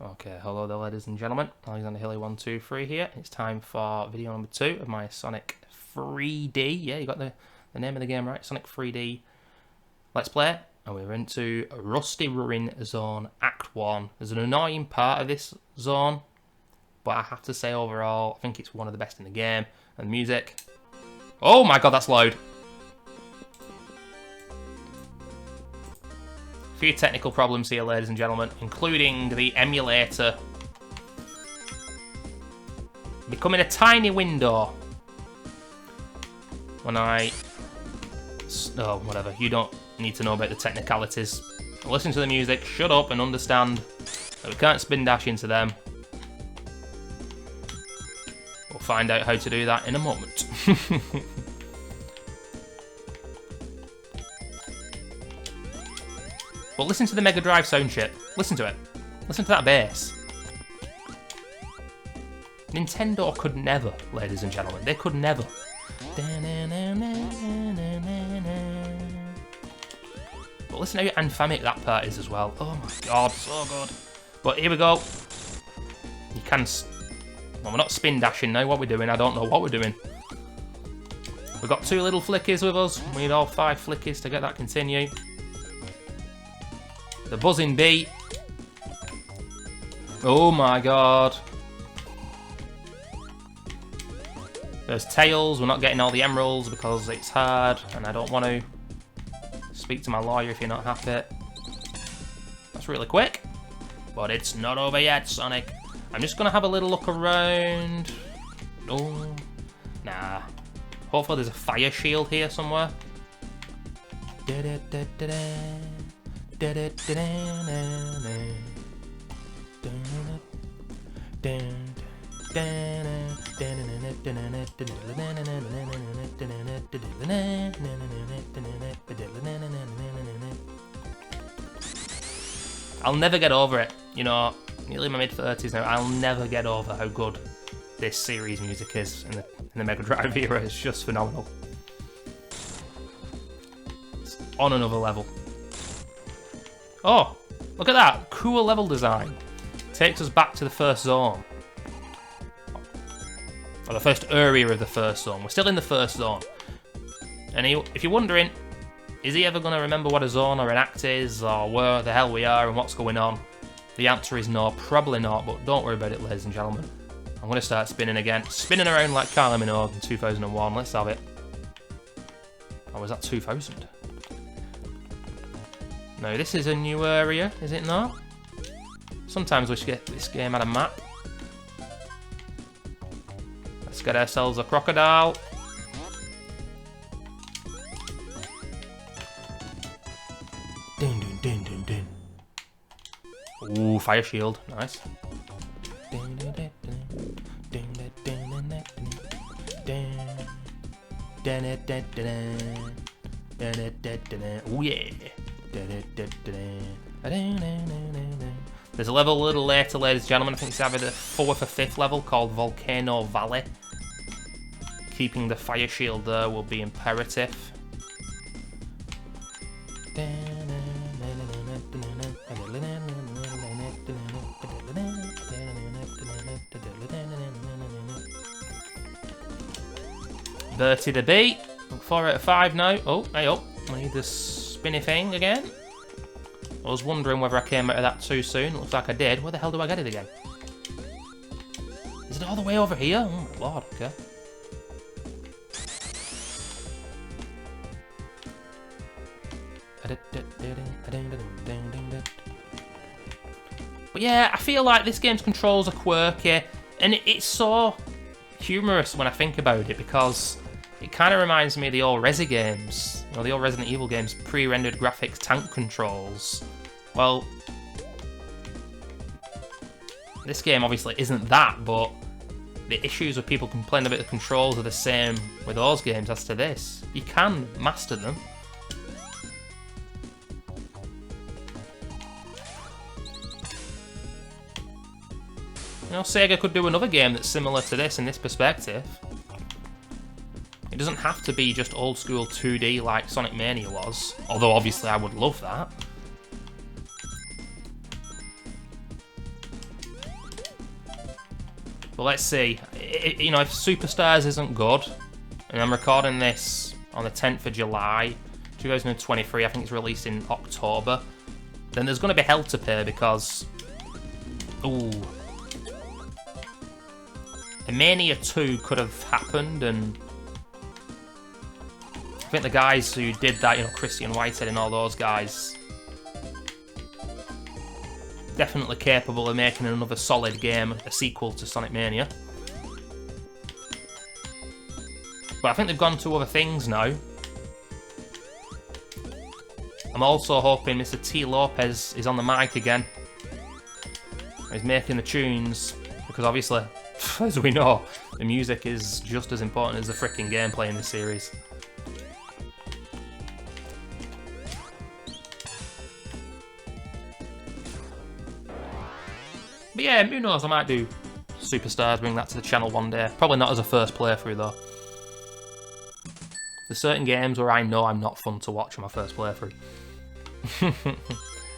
Okay, hello there ladies and gentlemen, Alexander Hilly123 here. It's time for video number 2 of my Sonic 3D, yeah, you got the name of the game right, Sonic 3D Let's Play. And we're into Rusty Ruin Zone Act 1. There's an annoying part of this zone, but I have to say overall, I think it's one of the best in the game. And the music, oh my god, that's loud. Few technical problems here, ladies and gentlemen, including the emulator becoming a tiny window when oh, whatever, you don't need to know about the technicalities. Listen to the music, shut up and understand that we can't spin dash into them. We'll find out how to do that in a moment. But listen to the Mega Drive sound chip. Listen to it. Listen to that bass. Nintendo could never, ladies and gentlemen. They could never. But listen how anthemic that part is as well. Oh my god, so good. But here we go. You can... Well, we're not spin dashing now. What we're doing, I don't know what we're doing. We've got 2 little flickies with us. We need all 5 flickies to get that continue. The buzzing beat. Oh my god. There's tails. We're not getting all the emeralds because it's hard and I don't want to. Speak to my lawyer if you're not happy. That's really quick. But it's not over yet, Sonic. I'm just going to have a little look around. Oh, nah. Hopefully there's a fire shield here somewhere. I'll never get over it, you know, nearly in my mid-30s now, I'll never get over how good this series music is in the Mega Drive era. It's just phenomenal. It's on another level. Oh, look at that, cool level design. Takes us back to the first zone. Or the first area of the first zone. We're still in the first zone. And if you're wondering, is he ever going to remember what a zone or an act is, or where the hell we are and what's going on? The answer is no, probably not, but don't worry about it, ladies and gentlemen. I'm going to start spinning again. Spinning around like Kylie Minogue in 2001, let's have it. Oh, was that 2000? No, this is a new area, is it not? Sometimes we should get this game had a map. Let's get ourselves a crocodile. Dun, dun, dun, dun, dun. Ooh, fire shield, nice. Ooh yeah. There's a level a little later, ladies and gentlemen. I think it's either the 4th or 5th level called Volcano Valley. Keeping the fire shield there will be imperative. Bertie the beat. 4 out of 5 now. Oh, hey up. I need this spinny thing again. I was wondering whether I came out of that too soon. Looks like I did. Where the hell do I get it again? Is it all the way over here? Oh my lord, okay. But yeah, I feel like this game's controls are quirky, and it's so humorous when I think about it, because it kind of reminds me of the old Resi games, you know, the old Resident Evil games, pre-rendered graphics tank controls. Well, this game obviously isn't that, but the issues with people complaining about the controls are the same with those games as to this. You can master them. You know, Sega could do another game that's similar to this in this perspective. It doesn't have to be just old school 2D like Sonic Mania was, although obviously I would love that. But let's see. You know, if Superstars isn't good, and I'm recording this on the 10th of July, 2023, I think it's released in October, then there's going to be hell to pay because... Ooh. A Mania 2 could have happened, and... I think the guys who did that, you know, Christian Whitehead and all those guys... Definitely capable of making another solid game, a sequel to Sonic Mania. But I think they've gone to other things now. I'm also hoping Mr. T. Lopez is on the mic again. He's making the tunes, because obviously, as we know, the music is just as important as the freaking gameplay in this series. But yeah, who knows, I might do Superstars, bring that to the channel one day. Probably not as a first playthrough though. There's certain games where I know I'm not fun to watch on my first playthrough.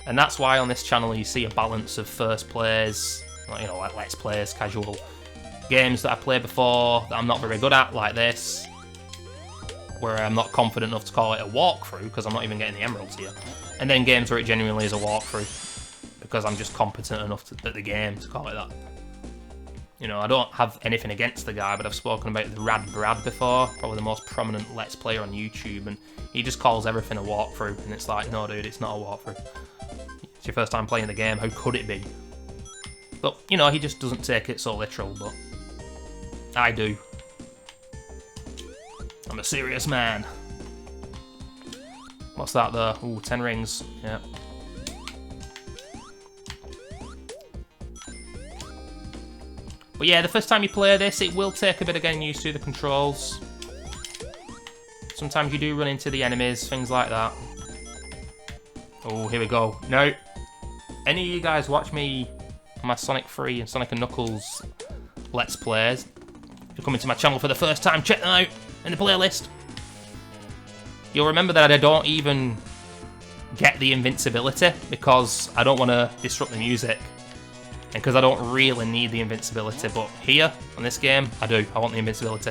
And that's why on this channel you see a balance of first plays, you know, like let's plays, casual games that I played before that I'm not very good at, like this, where I'm not confident enough to call it a walkthrough because I'm not even getting the emeralds here. And then games where it genuinely is a walkthrough because I'm just competent enough at the game to call it that. You know, I don't have anything against the guy, but I've spoken about the Rad Brad before, probably the most prominent Let's Player on YouTube, and he just calls everything a walkthrough, and it's like, no dude, it's not a walkthrough. It's your first time playing the game, how could it be? But, you know, he just doesn't take it so literal, but I do. I'm a serious man. What's that though? Ooh, 10 rings, yeah. But yeah, the first time you play this, it will take a bit of getting used to the controls. Sometimes you do run into the enemies, things like that. Oh, here we go. Now, any of you guys watch me on my Sonic 3 and Sonic & Knuckles Let's Plays, if you're coming to my channel for the first time, check them out in the playlist. You'll remember that I don't even get the invincibility because I don't want to disrupt the music. And because I don't really need the invincibility, but here, on this game, I do. I want the invincibility.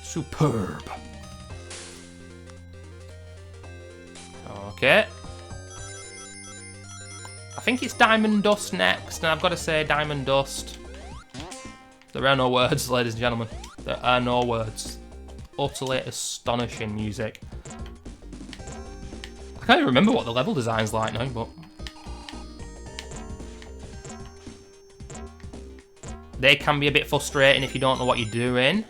Superb. Okay. I think it's Diamond Dust next, and I've got to say Diamond Dust. There are no words, ladies and gentlemen. There are no words. Utterly astonishing music. I can't even remember what the level design's like now, but... They can be a bit frustrating if you don't know what you're doing.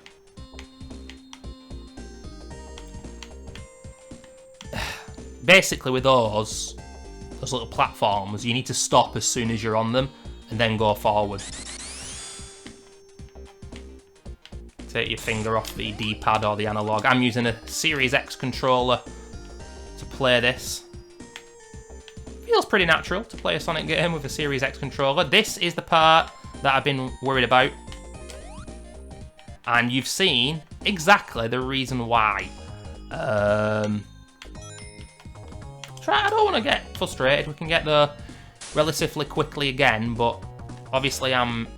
Basically with those little platforms, you need to stop as soon as you're on them and then go forward. Take your finger off the D-pad or the analog. I'm using a Series X controller to play this. Feels pretty natural to play a Sonic game with a Series X controller. This is the part that I've been worried about. And you've seen exactly the reason why. I don't want to get frustrated. We can get there relatively quickly again, but obviously I'm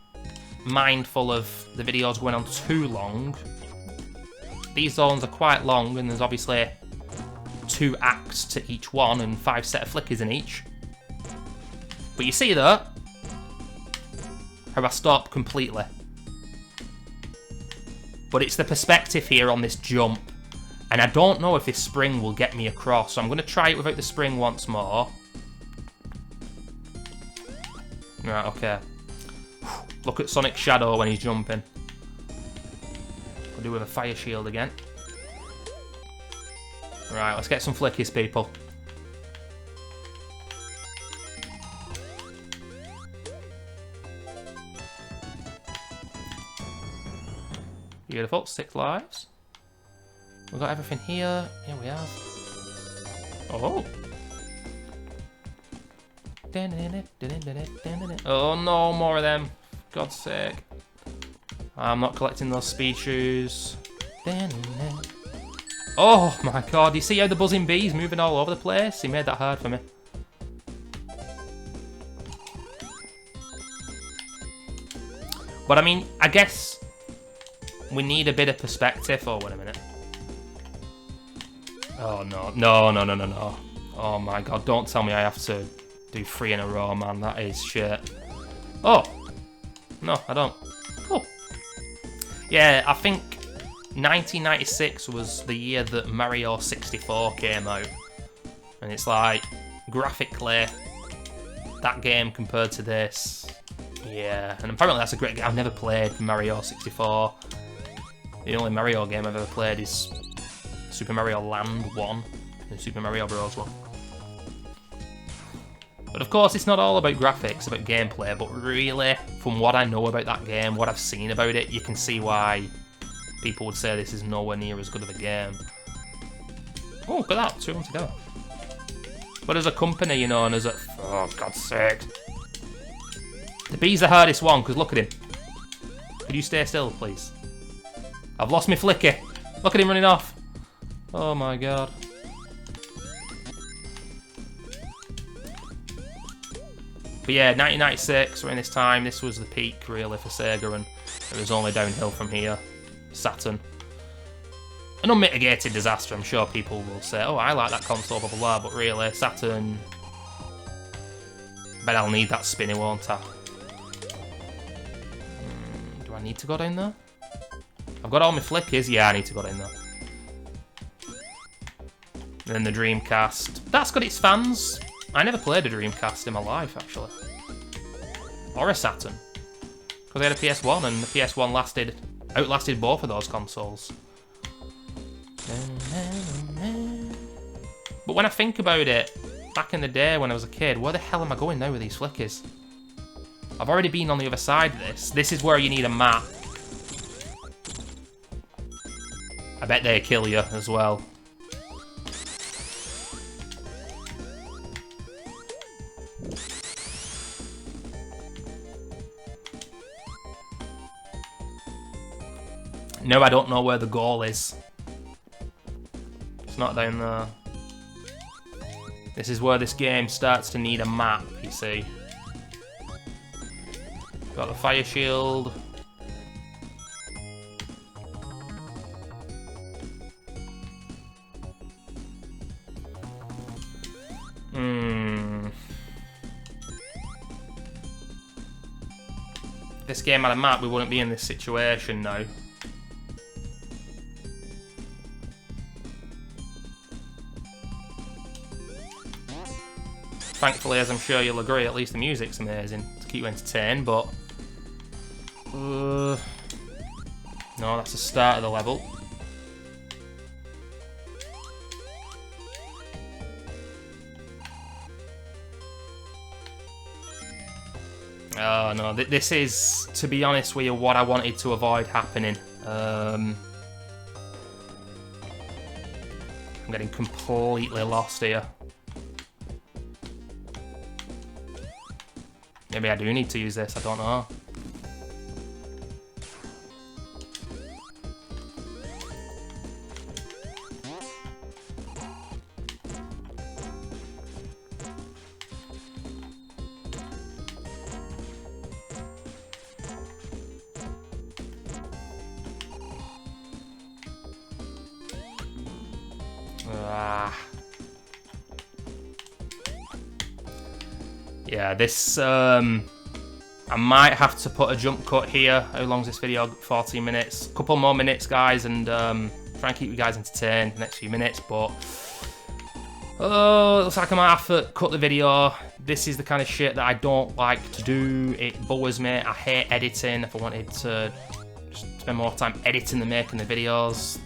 mindful of the videos going on too long. These zones are quite long, and there's obviously 2 acts to each one and 5 set of flickers in each. But you see that? How I stop completely. But it's the perspective here on this jump, and I don't know if this spring will get me across, so I'm going to try it without the spring once more. Right, okay. Look at Sonic's shadow when he's jumping. I'll do with a fire shield again. Right, let's get some flickies, people. Beautiful, 6 lives. We've got everything here. Yeah, we have. Oh! Oh no, more of them. For God's sake. I'm not collecting those speed shoes. Oh my god, you see how the buzzing bee's moving all over the place? He made that hard for me. But I mean, I guess we need a bit of perspective. Oh, wait a minute. Oh no, no, no, no, no, no. Oh my god, don't tell me I have to do 3 in a row, man. That is shit. Oh! No, I don't. Cool. Yeah, I think 1996 was the year that Mario 64 came out. And it's like, graphically, that game compared to this, yeah. And apparently that's a great game. I've never played Mario 64. The only Mario game I've ever played is Super Mario Land 1 and Super Mario Bros. 1. But of course, it's not all about graphics, about gameplay, but really, from what I know about that game, what I've seen about it, you can see why people would say this is nowhere near as good of a game. Oh, look at that, 2 of them to go. But as a company, you know, and as a... Oh, God's sake. The bee's the hardest one, because look at him. Could you stay still, please? I've lost my flicky. Look at him running off. Oh my god. But yeah, 1996, around this time, this was the peak, really, for Sega, and it was only downhill from here. Saturn. An unmitigated disaster, I'm sure people will say, oh, I like that console, blah, blah, blah, but really, Saturn... Bet I'll need that spinny, won't I? Do I need to go down there? I've got all my flickers. Yeah, I need to go down there. And then the Dreamcast. That's got its fans. I never played a Dreamcast in my life, actually. Or a Saturn. Because I had a PS1, and the PS1 outlasted both of those consoles. But when I think about it, back in the day when I was a kid, where the hell am I going now with these flickers? I've already been on the other side of this. This is where you need a map. I bet they kill you as well. No, I don't know where the goal is. It's not down there. This is where this game starts to need a map, you see. Got the fire shield. If this game had a map, we wouldn't be in this situation now. Thankfully, as I'm sure you'll agree, at least the music's amazing to keep you entertained, but... no, that's the start of the level. Oh no, this is, to be honest with you, what I wanted to avoid happening. I'm getting completely lost here. Maybe I do need to use this, I don't know. Yeah, this, I might have to put a jump cut here. How long's this video? 14 minutes. Couple more minutes, guys, and try and keep you guys entertained the next few minutes, but... Oh, it looks like I might have to cut the video. This is the kind of shit that I don't like to do. It bores me. I hate editing. If I wanted to just spend more time editing than making the videos,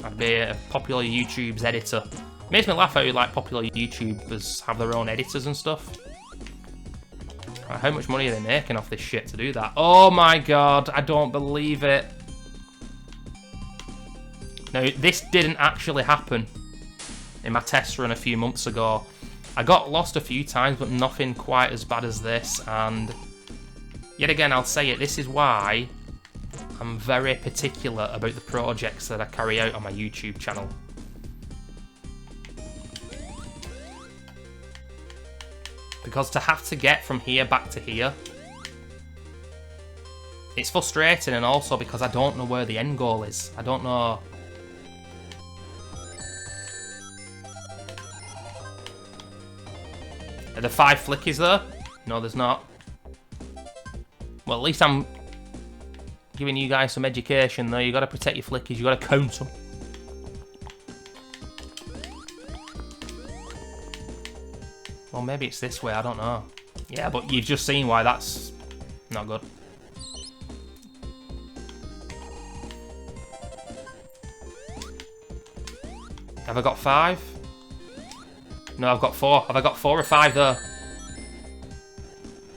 I'd be a popular YouTube's editor. It makes me laugh how like popular YouTubers have their own editors and stuff. How much money are they making off this shit to do that? Oh my god, I don't believe it. Now, this didn't actually happen in my test run a few months ago. I got lost a few times, but nothing quite as bad as this. And yet again, I'll say it, this is why I'm very particular about the projects that I carry out on my YouTube channel. Because to have to get from here back to here, it's frustrating, and also because I don't know where the end goal is. I don't know. Are there 5 flickies there? No, there's not. Well, at least I'm giving you guys some education, though. You got to protect your flickies. You got to count them. Well, maybe it's this way. I don't know. Yeah, but you've just seen why that's not good. Have I got 5? No, I've got 4. Have I got 4 or 5 there?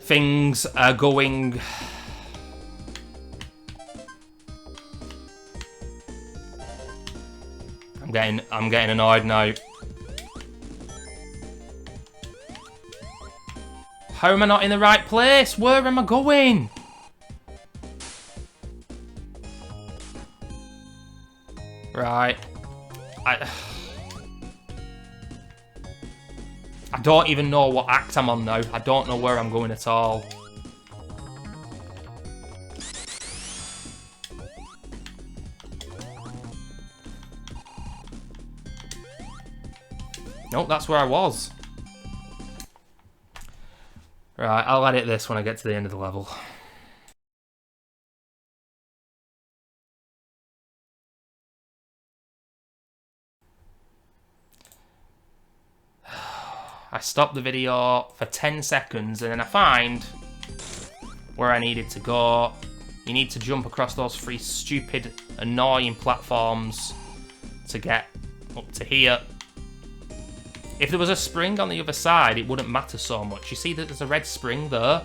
Things are going... I'm getting annoyed now. How am I not in the right place? Where am I going? Right. I don't even know what act I'm on now. I don't know where I'm going at all. Nope, that's where I was. Right, I'll edit this when I get to the end of the level. I stopped the video for 10 seconds and then I find where I needed to go. You need to jump across those 3 stupid, annoying platforms to get up to here. If there was a spring on the other side, it wouldn't matter so much. You see that there's a red spring there?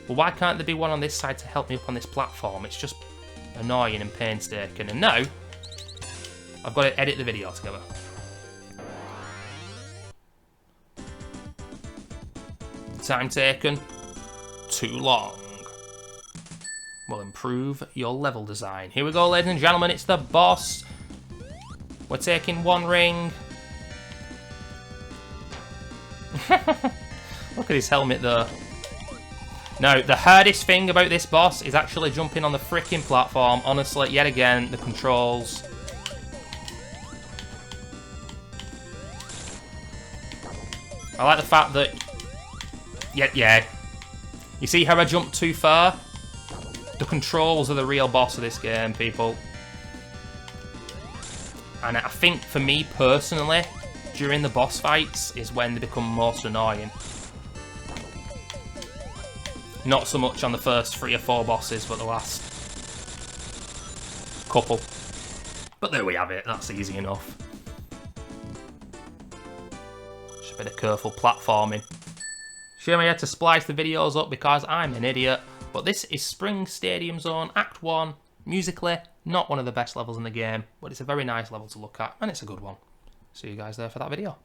Well, why can't there be one on this side to help me up on this platform? It's just annoying and painstaking. And now, I've got to edit the video together. Time taken, too long. Will improve your level design. Here we go, ladies and gentlemen, it's the boss. We're taking 1 ring. Look at his helmet there. Now, the hardest thing about this boss is actually jumping on the freaking platform. Honestly, yet again, the controls. I like the fact that... Yeah. You see how I jumped too far? The controls are the real boss of this game, people. And I think, for me personally, during the boss fights is when they become most annoying. Not so much on the first 3 or 4 bosses, but the last couple. But there we have it, that's easy enough. Just a bit of careful platforming. Shame I had to splice the videos up because I'm an idiot. But this is Spring Stadium Zone Act 1. Musically, not one of the best levels in the game, but it's a very nice level to look at, and it's a good one. See you guys there for that video.